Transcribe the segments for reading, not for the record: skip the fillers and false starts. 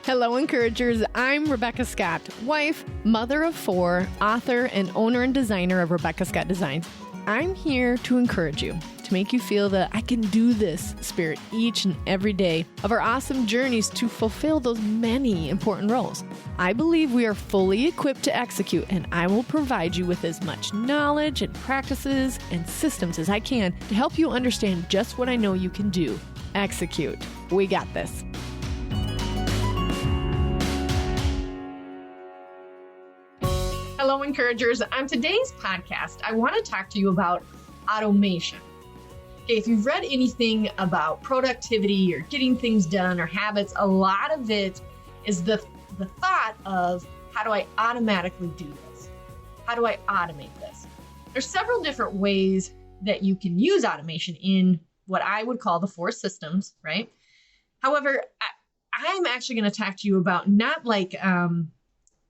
Hello, encouragers. I'm Rebecca Scott, wife, mother of 4, author, and owner and designer of Rebecca Scott Designs. I'm here to encourage you, to make you feel that I can do this spirit each and every day of our awesome journeys to fulfill those many important roles. I believe we are fully equipped to execute, and I will provide you with as much knowledge and practices and systems as I can to help you understand just what I know you can do. Execute. We got this. Hello, encouragers. On today's podcast, I want to talk to you about automation. Okay, if you've read anything about productivity or getting things done or habits, a lot of it is the thought of, how do I automatically do this? How do I automate this? There's several different ways that you can use automation in what I would call the 4 systems, right? However, I'm actually going to talk to you about not like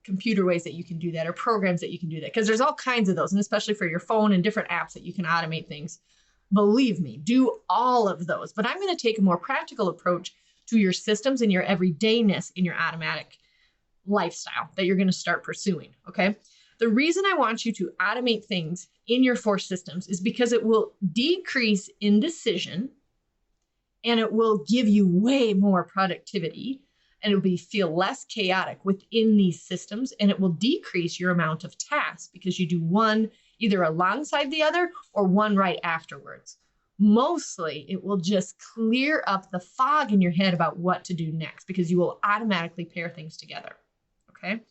computer ways that you can do that or programs that you can do that, because there's all kinds of those, and especially for your phone and different apps that you can automate things. Believe me, do all of those. But I'm going to take a more practical approach to your systems and your everydayness in your automatic lifestyle that you're going to start pursuing, okay? The reason I want you to automate things in your 4 systems is because it will decrease indecision and it will give you way more productivity, and it will feel less chaotic within these systems, and it will decrease your amount of tasks because you do one either alongside the other or one right afterwards. Mostly, it will just clear up the fog in your head about what to do next because you will automatically pair things together, okay?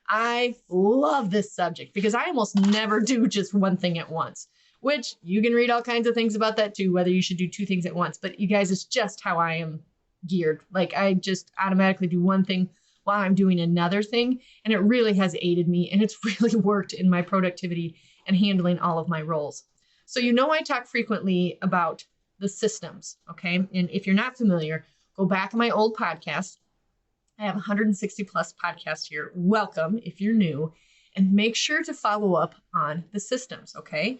I love this subject because I almost never do just one thing at once, which you can read all kinds of things about that too, whether you should do 2 things at once. But you guys, it's just how I am geared. Like, I just automatically do one thing while I'm doing another thing, and it really has aided me, and it's really worked in my productivity and handling all of my roles. So I talk frequently about the systems, okay? And if you're not familiar, go back to my old podcast. I have 160 plus podcasts here. Welcome if you're new, and make sure to follow up on the systems, okay?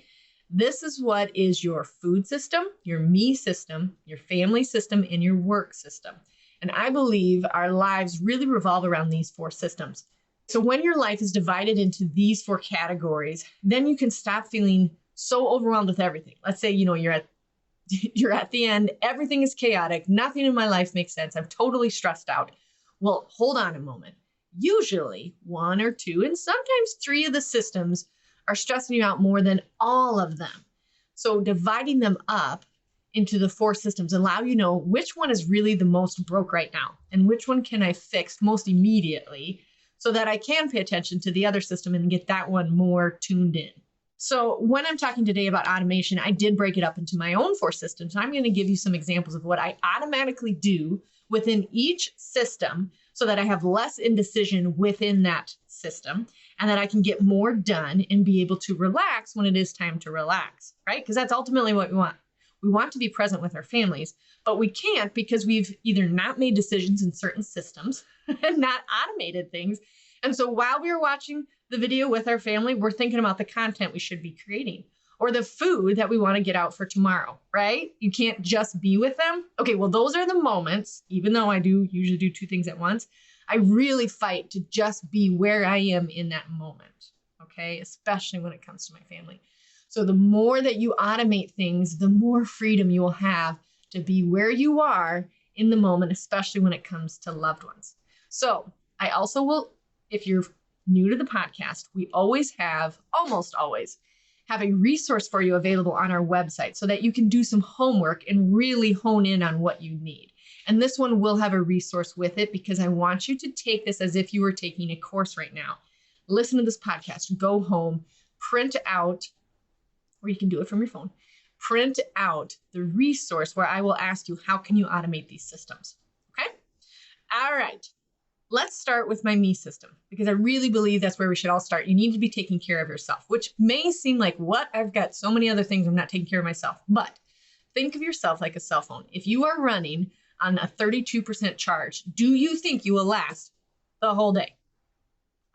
This is what is your food system, your me system, your family system, and your work system. And I believe our lives really revolve around these 4 systems. So when your life is divided into these 4 categories, then you can stop feeling so overwhelmed with everything. Let's say, you're at the end, everything is chaotic, nothing in my life makes sense, I'm totally stressed out. Well, hold on a moment. Usually 1 or 2, and sometimes 3 of the systems are stressing you out more than all of them. So dividing them up into the 4 systems allow you to know which one is really the most broke right now and which one can I fix most immediately so that I can pay attention to the other system and get that one more tuned in. So when I'm talking today about automation, I did break it up into my own 4 systems. I'm going to give you some examples of what I automatically do within each system so that I have less indecision within that system and that I can get more done and be able to relax when it is time to relax, right? Because that's ultimately what we want. We want to be present with our families, but we can't because we've either not made decisions in certain systems and not automated things. And so while we are watching the video with our family, we're thinking about the content we should be creating or the food that we want to get out for tomorrow, right? You can't just be with them. Okay, well, those are the moments, even though I do usually do 2 things at once, I really fight to just be where I am in that moment, okay? Especially when it comes to my family. So the more that you automate things, the more freedom you will have to be where you are in the moment, especially when it comes to loved ones. So I also will, if you're new to the podcast, we almost always have a resource for you available on our website so that you can do some homework and really hone in on what you need. And this one will have a resource with it because I want you to take this as if you were taking a course right now. Listen to this podcast, go home, print out, or you can do it from your phone, print out the resource where I will ask you, how can you automate these systems? Okay? All right. Let's start with my me system because I really believe that's where we should all start. You need to be taking care of yourself, which may seem like, what? I've got so many other things I'm not taking care of myself. But think of yourself like a cell phone. If you are running on a 32% charge, do you think you will last the whole day?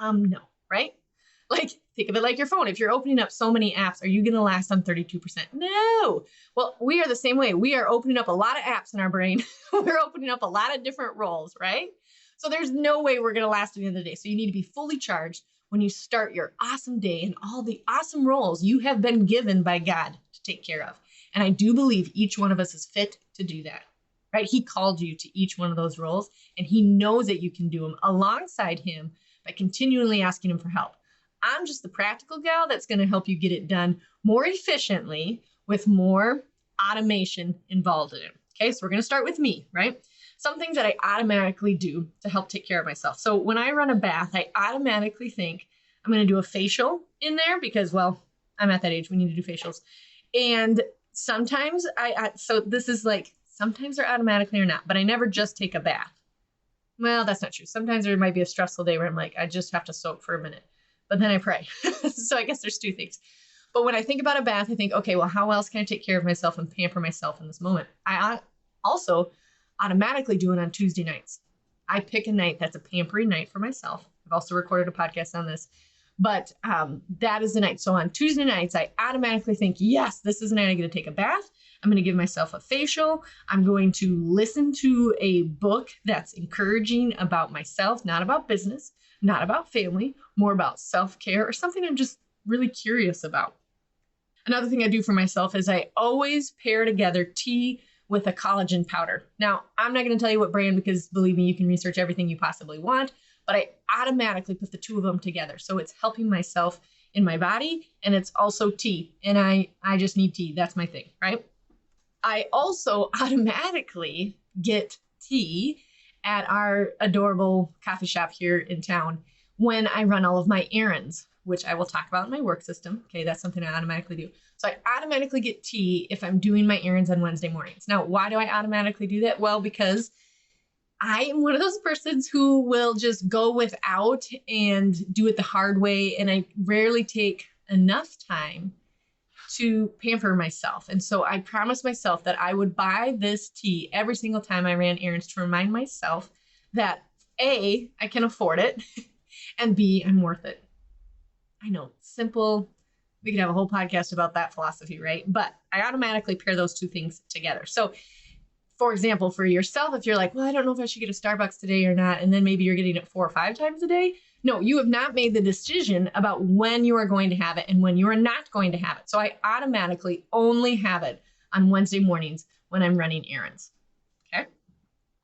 No, right? Like, think of it like your phone. If you're opening up so many apps, are you going to last on 32%? No. Well, we are the same way. We are opening up a lot of apps in our brain. We're opening up a lot of different roles, right? So there's no way we're going to last to the end of the day. So you need to be fully charged when you start your awesome day and all the awesome roles you have been given by God to take care of. And I do believe each one of us is fit to do that, right? He called you to each one of those roles, and he knows that you can do them alongside him by continually asking him for help. I'm just the practical gal that's going to help you get it done more efficiently with more automation involved in it. Okay, so we're going to start with me, right? Some things that I automatically do to help take care of myself. So when I run a bath, I automatically think I'm going to do a facial in there because, well, I'm at that age. We need to do facials. And sometimes so this is like, sometimes they're automatically or not, but I never just take a bath. Well, that's not true. Sometimes there might be a stressful day where I'm like, I just have to soak for a minute, but then I pray. So I guess there's two things. But when I think about a bath, I think, okay, well, how else can I take care of myself and pamper myself in this moment? I also automatically do it on Tuesday nights. I pick a night that's a pampering night for myself. I've also recorded a podcast on this, but that is the night. So on Tuesday nights, I automatically think, yes, this is the night I'm going to take a bath. I'm going to give myself a facial. I'm going to listen to a book that's encouraging about myself, not about business, not about family, more about self-care or something I'm just really curious about. Another thing I do for myself is I always pair together tea with a collagen powder. Now, I'm not going to tell you what brand because believe me, you can research everything you possibly want, but I automatically put the two of them together. So it's helping myself in my body and it's also tea. And I just need tea. That's my thing, right? I also automatically get tea at our adorable coffee shop here in town when I run all of my errands, which I will talk about in my work system. Okay, that's something I automatically do. So I automatically get tea if I'm doing my errands on Wednesday mornings. Now, why do I automatically do that? Well, because I am one of those persons who will just go without and do it the hard way. And I rarely take enough time to pamper myself. And so I promised myself that I would buy this tea every single time I ran errands to remind myself that A, I can afford it, and B, I'm worth it. I know, simple. We could have a whole podcast about that philosophy, right? But I automatically pair those two things together. So for example, for yourself, if you're like, well, I don't know if I should get a Starbucks today or not, and then maybe you're getting it 4 or 5 times a day. No, you have not made the decision about when you are going to have it and when you are not going to have it. So I automatically only have it on Wednesday mornings when I'm running errands. Okay.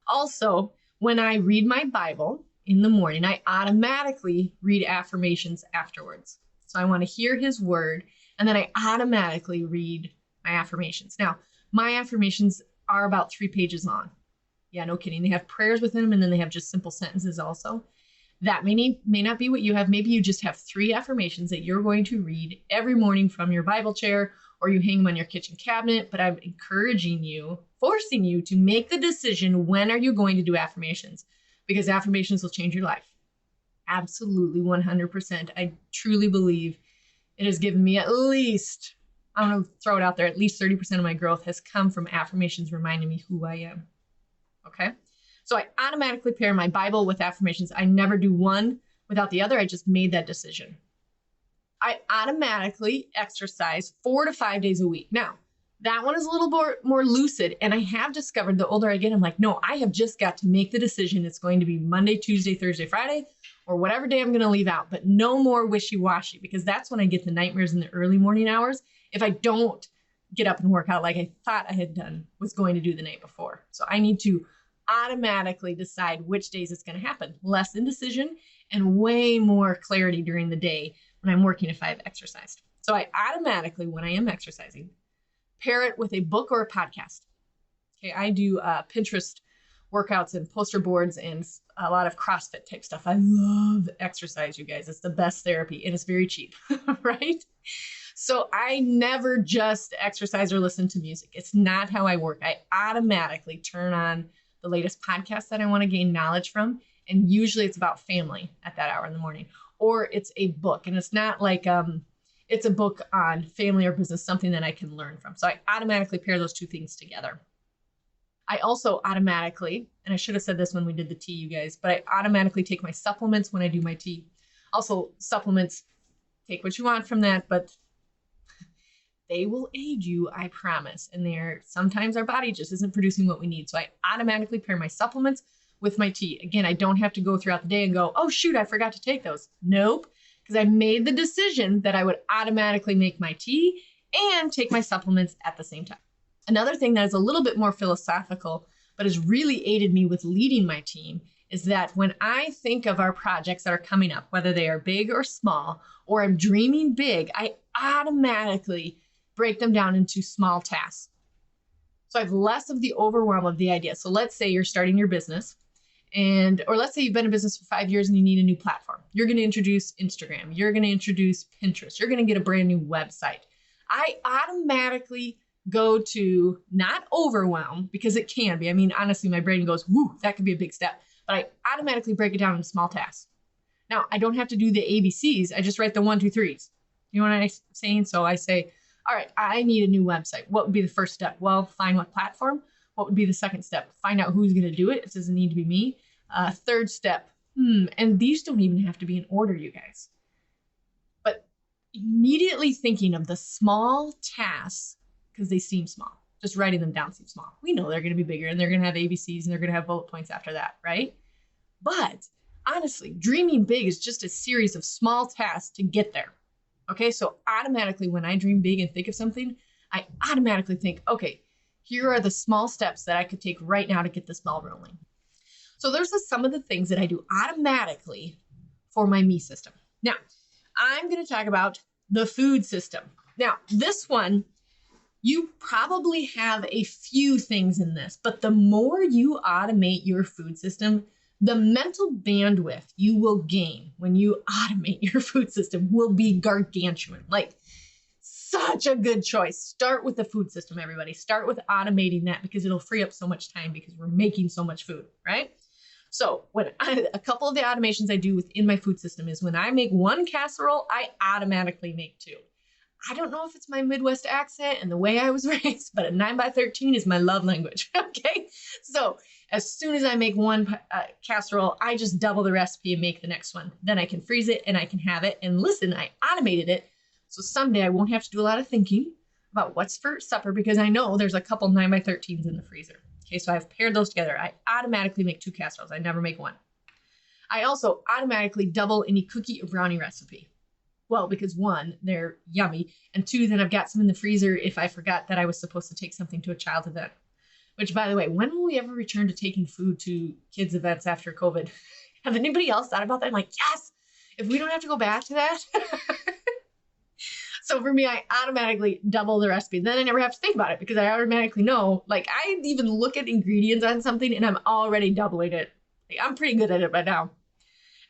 Also, when I read my Bible in the morning, I automatically read affirmations afterwards. So I want to hear his word, and then I automatically read my affirmations. Now, my affirmations are about 3 pages long. Yeah, no kidding. They have prayers within them, and then they have just simple sentences also. That may not be what you have. Maybe you just have 3 affirmations that you're going to read every morning from your Bible chair, or you hang them on your kitchen cabinet. But I'm encouraging you, forcing you to make the decision, when are you going to do affirmations? Because affirmations will change your life. Absolutely, 100%. I truly believe it has given me at least, I'm going to throw it out there, at least 30% of my growth has come from affirmations reminding me who I am. Okay? So I automatically pair my Bible with affirmations. I never do one without the other. I just made that decision. I automatically exercise 4 to 5 days a week. Now, that one is a little more lucid. And I have discovered the older I get, I'm like, no, I have just got to make the decision. It's going to be Monday, Tuesday, Thursday, Friday, or whatever day I'm going to leave out. But no more wishy-washy, because that's when I get the nightmares in the early morning hours if I don't get up and work out like I thought I had done was going to do the night before. So I need to automatically decide which days it's going to happen. Less indecision and way more clarity during the day when I'm working if I've exercised. So I automatically, when I am exercising, pair it with a book or a podcast. Okay, I do Pinterest workouts and poster boards and a lot of CrossFit type stuff. I love exercise, you guys. It's the best therapy and it's very cheap, right? So I never just exercise or listen to music. It's not how I work. I automatically turn on the latest podcast that I want to gain knowledge from. And usually it's about family at that hour in the morning, or it's a book. And it's not like, it's a book on family or business, something that I can learn from. So I automatically pair those two things together. I also automatically, and I should have said this when we did the tea, you guys, but I automatically take my supplements when I do my tea. Also, supplements, take what you want from that, but they will aid you, I promise. And sometimes our body just isn't producing what we need. So I automatically pair my supplements with my tea. Again, I don't have to go throughout the day and go, oh, shoot, I forgot to take those. Nope, because I made the decision that I would automatically make my tea and take my supplements at the same time. Another thing that is a little bit more philosophical, but has really aided me with leading my team, is that when I think of our projects that are coming up, whether they are big or small, or I'm dreaming big, I automatically break them down into small tasks. So I have less of the overwhelm of the idea. So let's say you're starting your business, or let's say you've been in business for 5 years and you need a new platform. You're going to introduce Instagram. You're going to introduce Pinterest. You're going to get a brand new website. I automatically go to not overwhelm, because it can be. I mean, honestly, my brain goes, woo, that could be a big step. But I automatically break it down into small tasks. Now, I don't have to do the ABCs. I just write the 1, 2, 3s. You know what I'm saying? So I say, all right, I need a new website. What would be the first step? Well, find what platform. What would be the second step? Find out who's going to do it. It doesn't need to be me. Third step, and these don't even have to be in order, you guys. But immediately thinking of the small tasks, because they seem small. Just writing them down seems small. We know they're going to be bigger, and they're going to have ABCs, and they're going to have bullet points after that, right? But honestly, dreaming big is just a series of small tasks to get there. Okay, so automatically when I dream big and think of something, I automatically think, okay, here are the small steps that I could take right now to get this ball rolling. So there's some of the things that I do automatically for my me system. Now, I'm going to talk about the food system. Now, this one, you probably have a few things in this, but the more you automate your food system, the mental bandwidth you will gain when you automate your food system will be gargantuan. Like, such a good choice. Start with the food system, everybody. Start with automating that, because it'll free up so much time because we're making so much food, right? So a couple of the automations I do within my food system is when I make 1 casserole, I automatically make 2. I don't know if it's my Midwest accent and the way I was raised, but a 9x13 is my love language. Okay. So as soon as I make 1 casserole, I just double the recipe and make the next one. Then I can freeze it and I can have it. And listen, I automated it. So someday I won't have to do a lot of thinking about what's for supper, because I know there's a couple 9x13s in the freezer. Okay. So I've paired those together. I automatically make 2 casseroles. I never make 1. I also automatically double any cookie or brownie recipe. Well, because 1, they're yummy, and 2, then I've got some in the freezer if I forgot that I was supposed to take something to a child event. Which, by the way, when will we ever return to taking food to kids' events after COVID? Have anybody else thought about that? I'm like, yes, if we don't have to go back to that. So for me, I automatically double the recipe. Then I never have to think about it, because I automatically know, like, I even look at ingredients on something and I'm already doubling it. Like, I'm pretty good at it right now.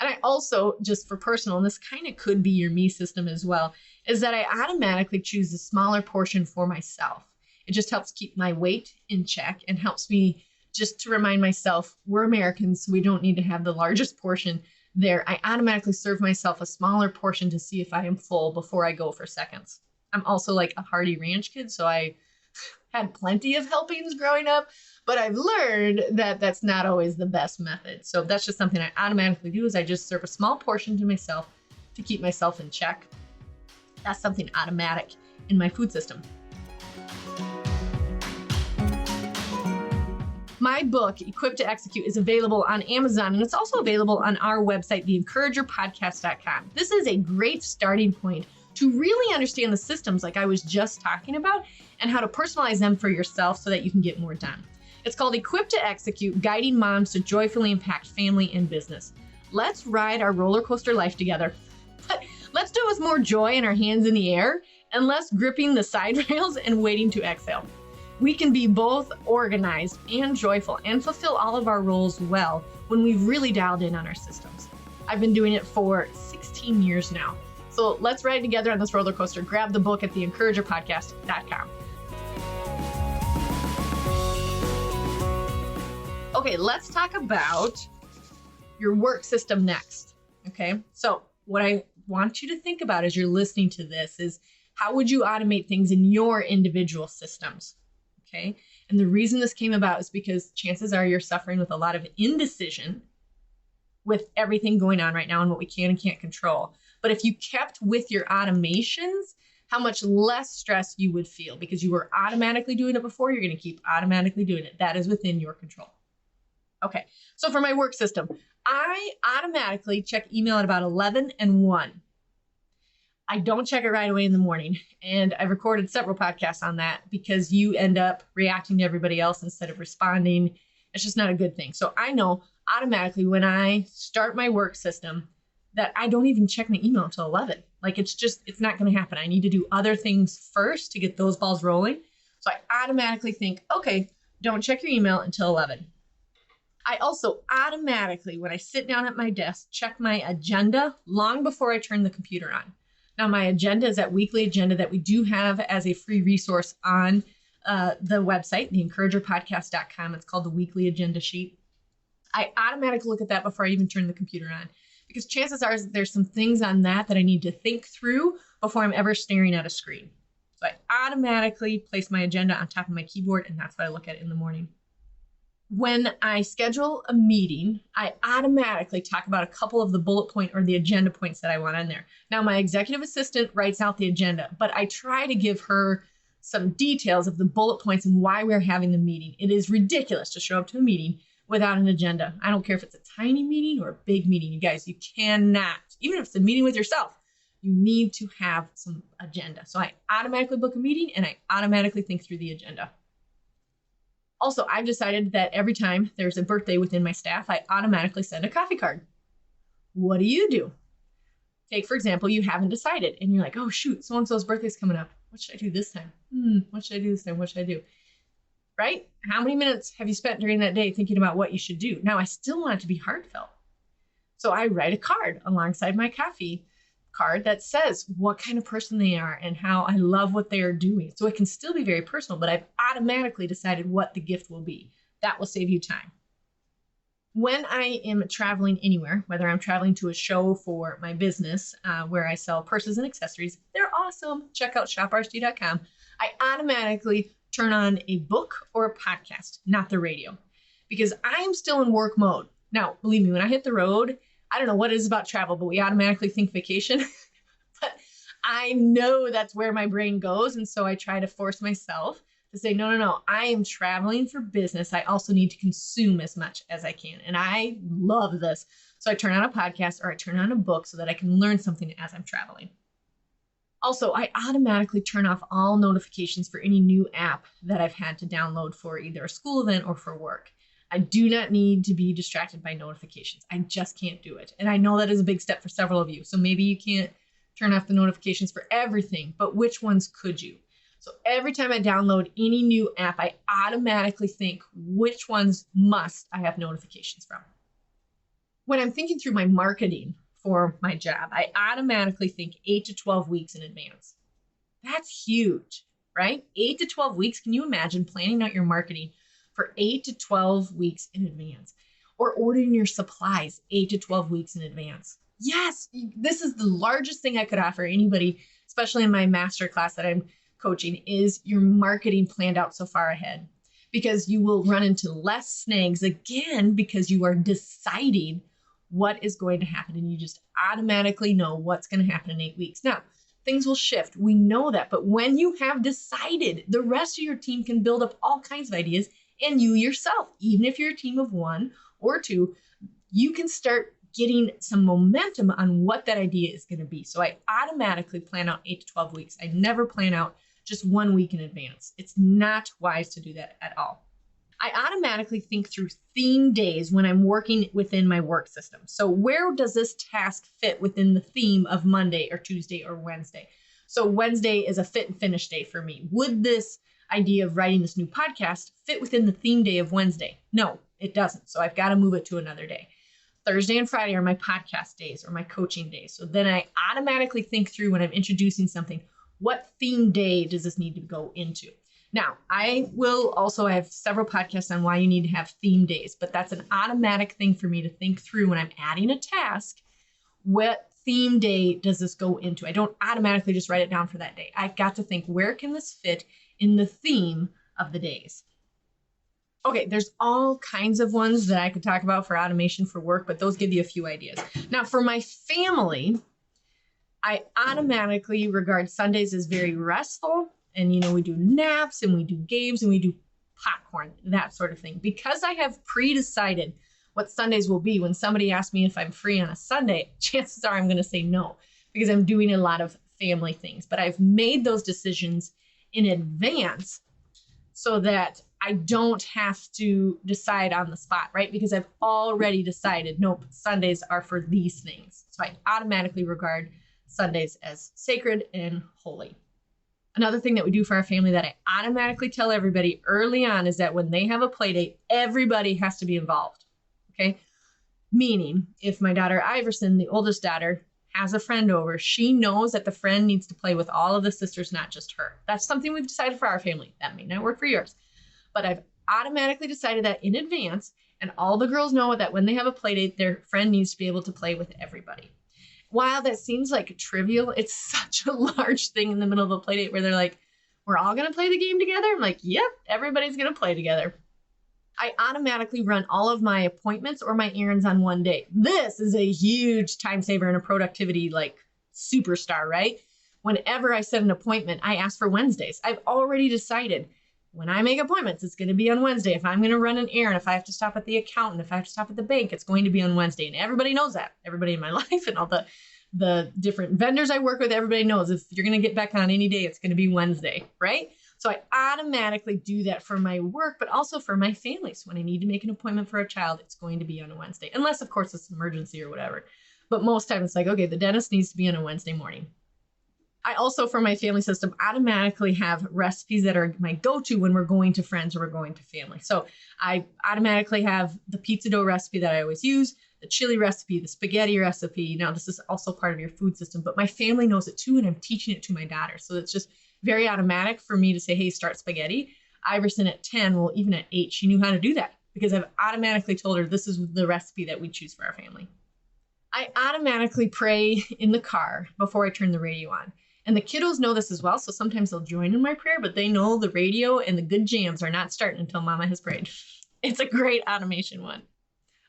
And I also, just for personal, and this kind of could be your me system as well, is that I automatically choose the smaller portion for myself. It just helps keep my weight in check and helps me just to remind myself, we're Americans, so we don't need to have the largest portion there. I automatically serve myself a smaller portion to see if I am full before I go for seconds. I'm also like a hearty ranch kid, so I had plenty of helpings growing up. But I've learned that that's not always the best method. So that's just something I automatically do, is I just serve a small portion to myself to keep myself in check. That's something automatic in my food system. My book, Equipped to Execute, is available on Amazon, and it's also available on our website, theencouragerpodcast.com. This is a great starting point to really understand the systems like I was just talking about and how to personalize them for yourself so that you can get more done. It's called Equipped to Execute, Guiding Moms to Joyfully Impact Family and Business. Let's ride our roller coaster life together. But let's do it with more joy and our hands in the air and less gripping the side rails and waiting to exhale. We can be both organized and joyful and fulfill all of our roles well when we've really dialed in on our systems. I've been doing it for 16 years now. So let's ride together on this roller coaster. Grab the book at teencouragerpodcast.com. Okay, let's talk about your work system next. Okay, so what I want you to think about as you're listening to this is, how would you automate things in your individual systems? Okay, and the reason this came about is because chances are you're suffering with a lot of indecision with everything going on right now and what we can and can't control. But if you kept with your automations, how much less stress you would feel, because you were automatically doing it before, you're going to keep automatically doing it. That is within your control. Okay, so for my work system, I automatically check email at about 11 and 1. I don't check it right away in the morning. And I've recorded several podcasts on that because you end up reacting to everybody else instead of responding. It's just not a good thing. So I know automatically when I start my work system that I don't even check my email until 11. Like it's not going to happen. I need to do other things first to get those balls rolling. So I automatically think, okay, don't check your email until 11. I also automatically, when I sit down at my desk, check my agenda long before I turn the computer on. Now, my agenda is that weekly agenda that we do have as a free resource on the website, theencouragerpodcast.com. It's called the weekly agenda sheet. I automatically look at that before I even turn the computer on because chances are there's some things on that I need to think through before I'm ever staring at a screen. So I automatically place my agenda on top of my keyboard, and that's what I look at in the morning. When I schedule a meeting, I automatically talk about a couple of the bullet point or the agenda points that I want on there. Now, my executive assistant writes out the agenda, but I try to give her some details of the bullet points and why we're having the meeting. It is ridiculous to show up to a meeting without an agenda. I don't care if it's a tiny meeting or a big meeting. You guys, you cannot, even if it's a meeting with yourself, you need to have some agenda. So I automatically book a meeting and I automatically think through the agenda. Also, I've decided that every time there's a birthday within my staff, I automatically send a coffee card. What do you do? Take, for example, you haven't decided and you're like, oh, shoot, so-and-so's birthday's coming up. What should I do this time? What should I do this time? What should I do? Right? How many minutes have you spent during that day thinking about what you should do? Now, I still want it to be heartfelt. So I write a card alongside my coffee card that says what kind of person they are and how I love what they are doing. So it can still be very personal, but I've automatically decided what the gift will be. That will save you time. When I am traveling anywhere, whether I'm traveling to a show for my business where I sell purses and accessories, they're awesome. Check out shoprst.com. I automatically turn on a book or a podcast, not the radio, because I am still in work mode. Now, believe me, when I hit the road, I don't know what it is about travel, but we automatically think vacation. But I know that's where my brain goes. And so I try to force myself to say, no, I am traveling for business. I also need to consume as much as I can. And I love this. So I turn on a podcast or I turn on a book so that I can learn something as I'm traveling. Also, I automatically turn off all notifications for any new app that I've had to download for either a school event or for work. I do not need to be distracted by notifications. I just can't do it. And I know that is a big step for several of you. So maybe you can't turn off the notifications for everything, but which ones could you? So every time I download any new app, I automatically think which ones must I have notifications from. When I'm thinking through my marketing for my job, I automatically think 8 to 12 weeks in advance. That's huge, right? 8 to 12 weeks. Can you imagine planning out your marketing for 8 to 12 weeks in advance, or ordering your supplies 8 to 12 weeks in advance? Yes, this is the largest thing I could offer anybody, especially in my master class that I'm coaching, is your marketing planned out so far ahead, because you will run into less snags again because you are deciding what is going to happen and you just automatically know what's going to happen in 8 weeks. Now, things will shift. We know that. But when you have decided, the rest of your team can build up all kinds of ideas, and you yourself, even if you're a team of 1 or 2, you can start getting some momentum on what that idea is going to be. So I automatically plan out 8 to 12 weeks. I never plan out just 1 week in advance. It's not wise to do that at all. I automatically think through theme days when I'm working within my work system. So where does this task fit within the theme of Monday or Tuesday or Wednesday? So Wednesday is a fit and finish day for me. Would this idea of writing this new podcast fit within the theme day of Wednesday? No, it doesn't. So I've got to move it to another day. Thursday and Friday are my podcast days or my coaching days. So then I automatically think through when I'm introducing something, what theme day does this need to go into? Now, I have several podcasts on why you need to have theme days, but that's an automatic thing for me to think through when I'm adding a task. What theme day does this go into? I don't automatically just write it down for that day. I've got to think, where can this fit in the theme of the days? Okay, there's all kinds of ones that I could talk about for automation for work, but those give you a few ideas. Now, for my family, I automatically regard Sundays as very restful. And, we do naps and we do games and we do popcorn, that sort of thing. Because I have pre-decided what Sundays will be, when somebody asks me if I'm free on a Sunday, chances are I'm going to say no, because I'm doing a lot of family things. But I've made those decisions in advance so that I don't have to decide on the spot, right? Because I've already decided, nope, Sundays are for these things. So I automatically regard Sundays as sacred and holy. Another thing that we do for our family that I automatically tell everybody early on is that when they have a play date, everybody has to be involved, okay? Meaning, if my daughter Iverson, the oldest daughter, has a friend over, she knows that the friend needs to play with all of the sisters, not just her. That's something we've decided for our family. That may not work for yours. But I've automatically decided that in advance, and all the girls know that when they have a play date, their friend needs to be able to play with everybody. While that seems like trivial, it's such a large thing in the middle of a play date where they're like, we're all going to play the game together? I'm like, yep, everybody's going to play together. I automatically run all of my appointments or my errands on one day. This is a huge time saver and a productivity like superstar, right? Whenever I set an appointment, I ask for Wednesdays. I've already decided when I make appointments, it's going to be on Wednesday. If I'm going to run an errand, if I have to stop at the accountant, if I have to stop at the bank, it's going to be on Wednesday. And everybody knows that. Everybody in my life and all the different vendors I work with, everybody knows if you're going to get back on any day, it's going to be Wednesday, right? So I automatically do that for my work, but also for my family. So when I need to make an appointment for a child, it's going to be on a Wednesday, unless, of course, it's an emergency or whatever. But most times it's like, okay, the dentist needs to be on a Wednesday morning. I also, for my family system, automatically have recipes that are my go-to when we're going to friends or we're going to family. So I automatically have the pizza dough recipe that I always use, the chili recipe, the spaghetti recipe. Now, this is also part of your food system, but my family knows it too, and I'm teaching it to my daughter. So it's just very automatic for me to say, hey, start spaghetti. Iverson at 10, well, even at 8, she knew how to do that because I've automatically told her this is the recipe that we choose for our family. I automatically pray in the car before I turn the radio on. And the kiddos know this as well, so sometimes they'll join in my prayer, but they know the radio and the good jams are not starting until Mama has prayed. It's a great automation one.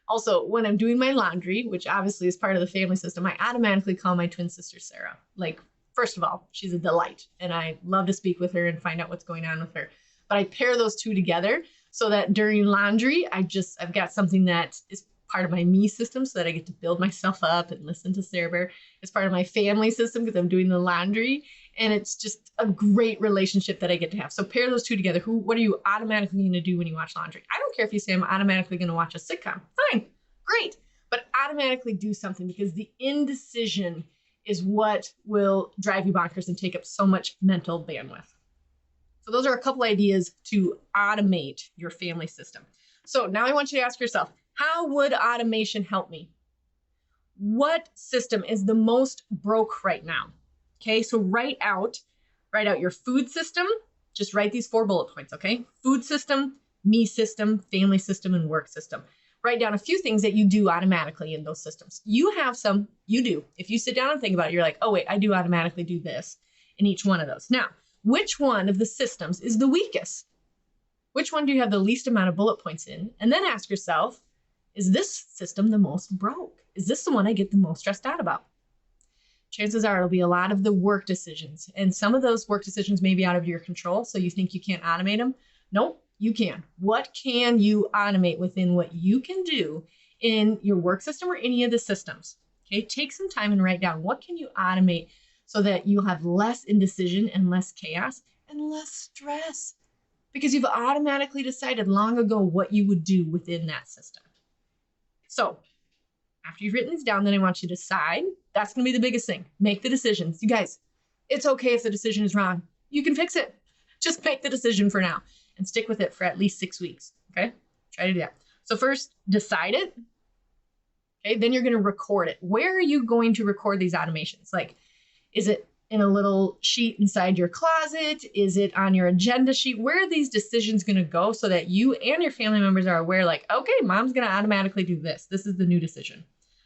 Also, when I'm doing my laundry, which obviously is part of the family system, I automatically call my twin sister, Sarah. Like, first of all, she's a delight, and I love to speak with her and find out what's going on with her. But I pair those two together so that during laundry, I've got something that is part of my me system so that I get to build myself up and listen to Sarah Bear. It's part of my family system because I'm doing the laundry, and it's just a great relationship that I get to have. So pair those two together. What are you automatically going to do when you watch laundry? I don't care if you say I'm automatically going to watch a sitcom. Fine, great. But automatically do something because the indecision is what will drive you bonkers and take up so much mental bandwidth. So those are a couple ideas to automate your family system. So now I want you to ask yourself, how would automation help me? What system is the most broke right now? Okay, so write out your food system. Just write these 4 bullet points, okay? Food system, me system, family system, and work system. Write down a few things that you do automatically in those systems. You have some, you do. If you sit down and think about it, you're like, oh wait, I do automatically do this in each one of those. Now, which one of the systems is the weakest? Which one do you have the least amount of bullet points in? And then ask yourself, is this system the most broke? Is this the one I get the most stressed out about? Chances are it'll be a lot of the work decisions. And some of those work decisions may be out of your control, so you think you can't automate them. Nope, you can. What can you automate within what you can do in your work system or any of the systems? Okay, take some time and write down what can you automate so that you'll have less indecision and less chaos and less stress because you've automatically decided long ago what you would do within that system. So after you've written these down, then I want you to decide. That's going to be the biggest thing. Make the decisions. You guys, it's okay if the decision is wrong. You can fix it. Just make the decision for now and stick with it for at least 6 weeks. Okay? Try to do that. So first, decide it. Okay, then you're going to record it. Where are you going to record these automations? Like, is it in a little sheet inside your closet? Is it on your agenda sheet? Where are these decisions going to go so that you and your family members are aware, like, okay, mom's going to automatically do this. This is the new decision.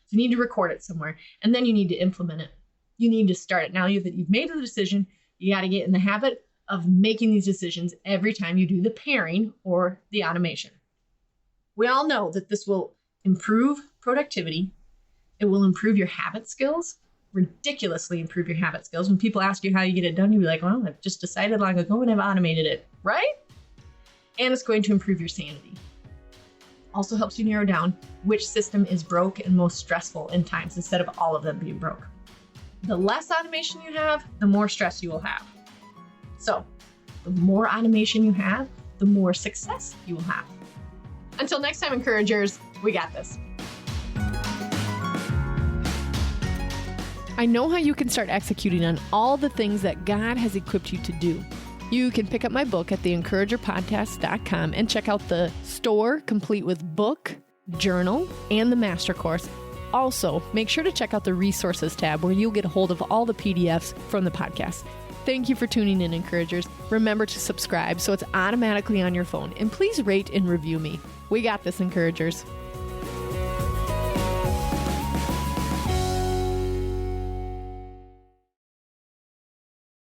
So you need to record it somewhere, and then you need to implement it. You need to start it. Now that you've made the decision, you got to get in the habit of making these decisions every time you do the pairing or the automation. We all know that this will improve productivity. It will improve your habit skills, ridiculously improve your habit skills. When people ask you how you get it done, you'll be like, well, I've just decided long ago and I've automated it, right? and it's going to improve your sanity. Also helps you narrow down which system is broke and most stressful in times instead of all of them being broke. The less automation you have, the more stress you will have. So, the more automation you have, the more success you will have. Until next time, encouragers, we got this. I know how you can start executing on all the things that God has equipped you to do. You can pick up my book at theencouragerpodcast.com and check out the store complete with book, journal, and the master course. Also, make sure to check out the resources tab where you'll get a hold of all the PDFs from the podcast. Thank you for tuning in, encouragers. Remember to subscribe so it's automatically on your phone. And please rate and review me. We got this, encouragers.